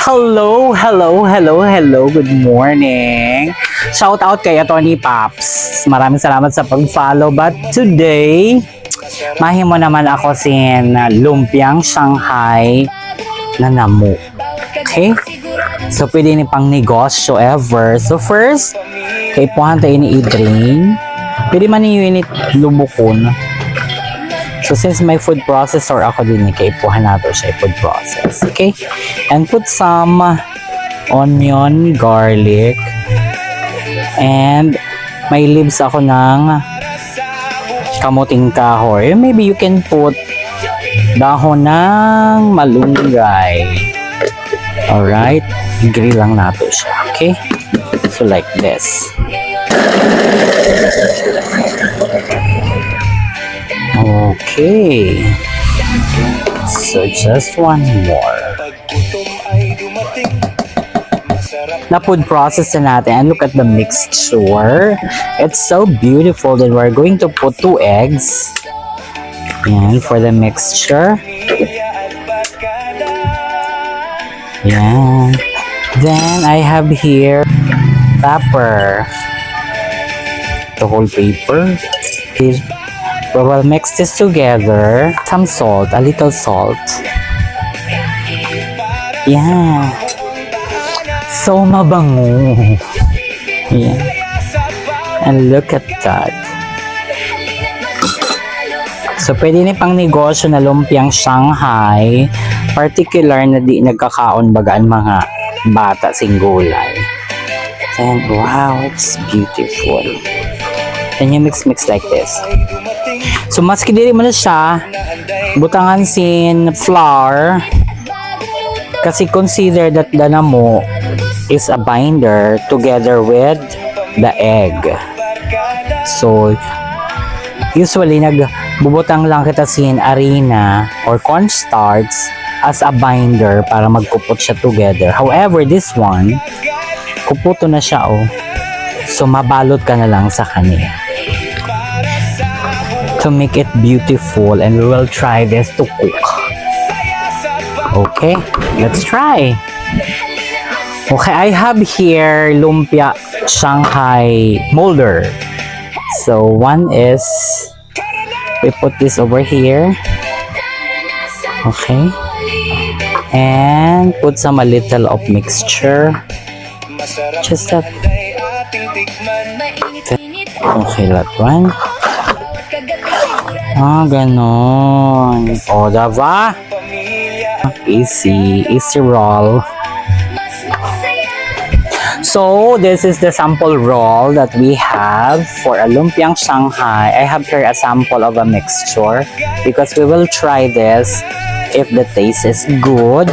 Hello, hello, hello, hello. Good morning. Shout out kay Atty. Paps. Maraming salamat sa pag-follow. But today, mahimo naman ako sin lumpiang Shanghai na namu. Okay? So, pwede ni pang negosyo ever. So, first, kay puhan tayo ni i-drain. Pwede man niyo init lubukon. So, since may food processor ako din, kaipuhan nato siya food process. Okay? And put some onion, garlic, and may leaves ako ng kamuting kahoy. Maybe you can put dahon ng malunggay. Alright? I-grill lang nato siya. Okay? So, like this. Okay. So just one more. Na food process na natin, and look at the mixture. It's so beautiful. Then we're going to put 2 eggs. Yan, for the mixture. Yan. Then I have here pepper. The whole paper. Here. We will mix this together. Some salt, a little salt. Yeah. So mabango. Yeah. And look at that. So pwede ni pang negosyo na lumpiang Shanghai. Particular na di nagkakaon bagaan mga bata sing gulay. And wow, it's beautiful. Then you mix like this. So maski dili mo na siya butangan sin flour kasi consider that the namo is a binder together with the egg. So usually nagbubutang lang kita sin harina or cornstarch as a binder para magkupot siya together. However, this one kuputo na siya so mabalot ka na lang sa kanya to make it beautiful, and we will try this to cook. Okay, let's try. Okay, I have here lumpia Shanghai molder. So one is, we put this over here. Okay, and put a little of mixture. Just that. Okay, that one. Ganon. O, diba? Easy roll. So, this is the sample roll that we have for a lumpiang Shanghai. I have here a sample of a mixture because we will try this if the taste is good.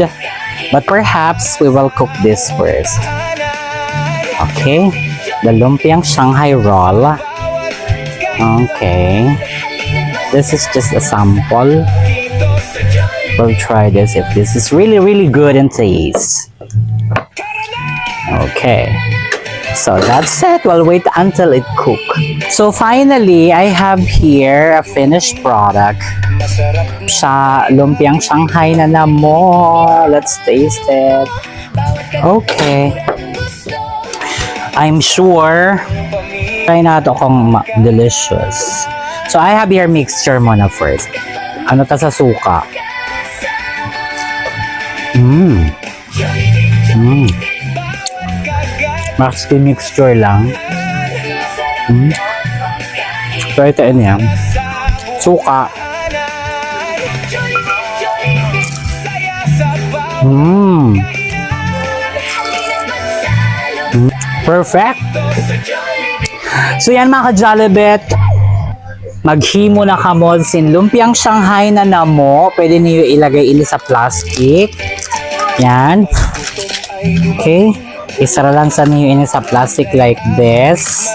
But perhaps we will cook this first. Okay. The lumpiang Shanghai roll. Okay. This is just a sample. We'll try this if this is really good in taste. Okay. So that's it. We'll wait until it cooks. So finally, I have here a finished product. Sa lumpiang Shanghai na namo. Let's taste it. Okay. I'm sure try nato kung delicious. So I have here mixture muna first. Ano ta sa suka? Maski mixture lang. So ito niya. Suka. Perfect. So yan mga ka-Jollibet. Maghimo na kamo sin lumpiang Shanghai na namo. Pwede niyo ilagay ini sa plastic. Yan. Okay. Isara lang sa niyo ini sa plastic like this.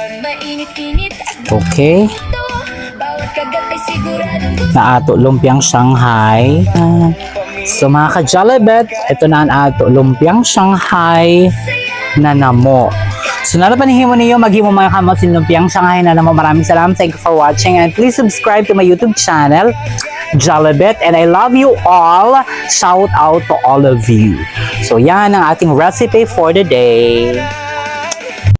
Okay. Na ato lumpiang Shanghai. So mga ka-Jollibet, ito na ang ato lumpiang Shanghai na namo. So nalapanihimo niyo maghimo mga kamot sin lumpiang Shanghai na namo. Maraming salamat. Thank you for watching, and please subscribe to my YouTube channel, Jollibet, and I love you all. Shout out to all of you. So So yan ang ating recipe for the day.